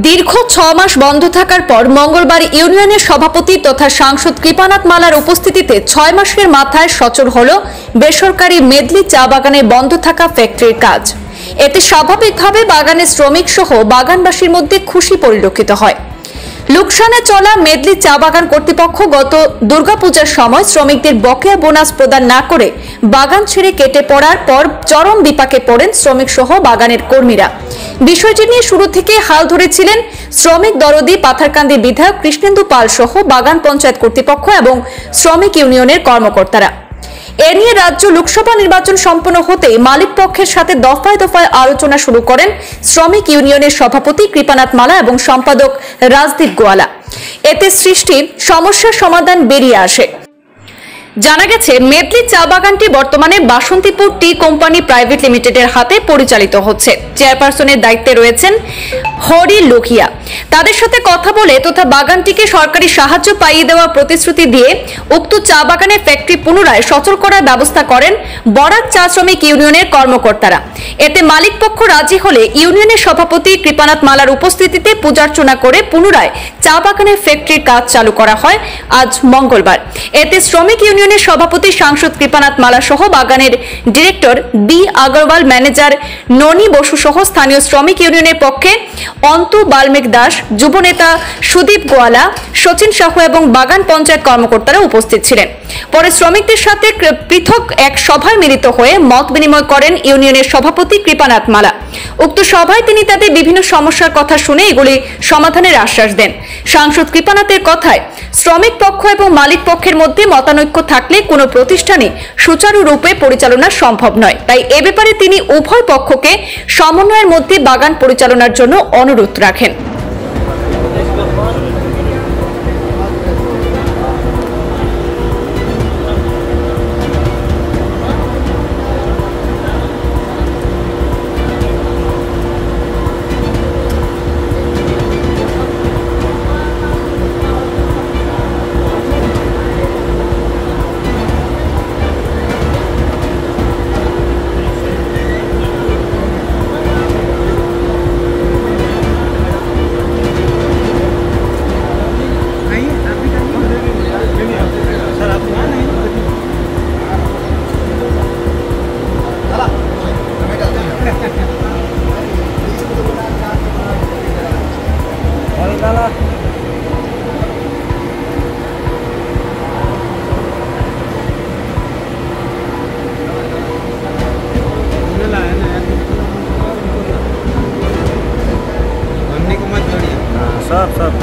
দীর্ঘ 6 মাস বন্ধ থাকার পর মঙ্গলবার ইউনিয়নের সভাপতি তথা সাংসদ কৃপানাথ মালার উপস্থিতিতে 6 মাসের মাথায় সচল হল বেসরকারি মেদলি চা বাগানে বন্ধ থাকা ফ্যাক্টরির কাজ। এতে স্বাভাবিকভাবে বাগানের শ্রমিক সহ বাগানবাসীর মধ্যে খুশি পরিলক্ষিত হয়। লোকসানে চলা মেদলি চা বাগান কর্তৃপক্ষ গত দুর্গাপূজার সময় শ্রমিকদের বকেয়া বোনাস প্রদান না করে বাগান ছেড়ে কেটে পড়ার পর চরম বিপাকে পড়েন শ্রমিক সহ বাগানের কর্মীরা। বিষয়টি নিয়ে শুরু থেকে হাল ধরেছিলেন শ্রমিক দরদি পাথারকান্দি বিধায়ক কৃষ্ণেন্দু পাল সহ বাগান পঞ্চায়েত কর্তৃপক্ষ এবং শ্রমিক ইউনিয়নের কর্মকর্তারা। এ নিয়ে রাজ্য লোকসভা নির্বাচন সম্পন্ন হতেই মালিক পক্ষের সাথে দফায় দফায় আলোচনা শুরু করেন শ্রমিক ইউনিয়নের সভাপতি কৃপানাথ মালা এবং সম্পাদক রাজদীপ গোয়ালা। এতে সৃষ্টি সমস্যার সমাধান বেরিয়ে আসে। জানা গেছে, মেদলি চা বাগানটি বর্তমানে বাসন্তীপুর টি কোম্পানি প্রাইভেট লিমিটেডের হাতে পরিচালিত হচ্ছে। চেয়ারপারসনের দায়িত্বে রয়েছেন হরি লোহিয়া। তাদের সাথে কথা বলে তথা বাগানটিকে সরকারি সাহায্য পাইয়ে দেওয়ার প্রতিশ্রুতি দিয়ে উক্ত চা বাগানের ফ্যাক্টরি পুনরায় সচল করার ব্যবস্থা করেন বরাক চা শ্রমিক ইউনিয়নের কর্মকর্তারা। এতে মালিক পক্ষ রাজি হলে ইউনিয়নের সভাপতি কৃপানাথ মালার উপস্থিতিতে পূজার্চনা করে পুনরায় চা বাগানের ফ্যাক্টরির কাজ চালু করা হয় আজ মঙ্গলবার। এতে শ্রমিক ইউনিয়নের সভাপতি সাংসদ কৃপানাথ মালা সহ বাগানের ডিরেক্টর বি আগরওয়াল, ম্যানেজার ননী বসু সহ স্থানীয় শ্রমিক ইউনিয়নের পক্ষে অন্তু বাল্মিক দাস, যুবনেতা সুদীপ গোয়ালা, সচিন সাহু এবং বাগান পঞ্চায়েত কর্মকর্তারা উপস্থিত ছিলেন। পরে শ্রমিকদের সাথে পৃথক এক সভায় মিলিত হয়ে মত বিনিময় করেন ইউনিয়নের সভাপতি কৃপানাথ মালা। উক্ত সভায় তিনি তাদের বিভিন্ন সমস্যার কথা শুনে এগুলি সমাধানের আশ্বাস দেন। সাংসদ কৃপানাথের কথায়, শ্রমিক পক্ষ এবং মালিক পক্ষের মধ্যে মতানৈক্য থাকলে কোনো প্রতিষ্ঠানে সুচারুরূপে পরিচালনা সম্ভব নয়। তাই এ ব্যাপারে তিনি উভয় পক্ষকে সমন্বয়ের মধ্যে বাগান পরিচালনার জন্য অনুরোধ রাখেন। सब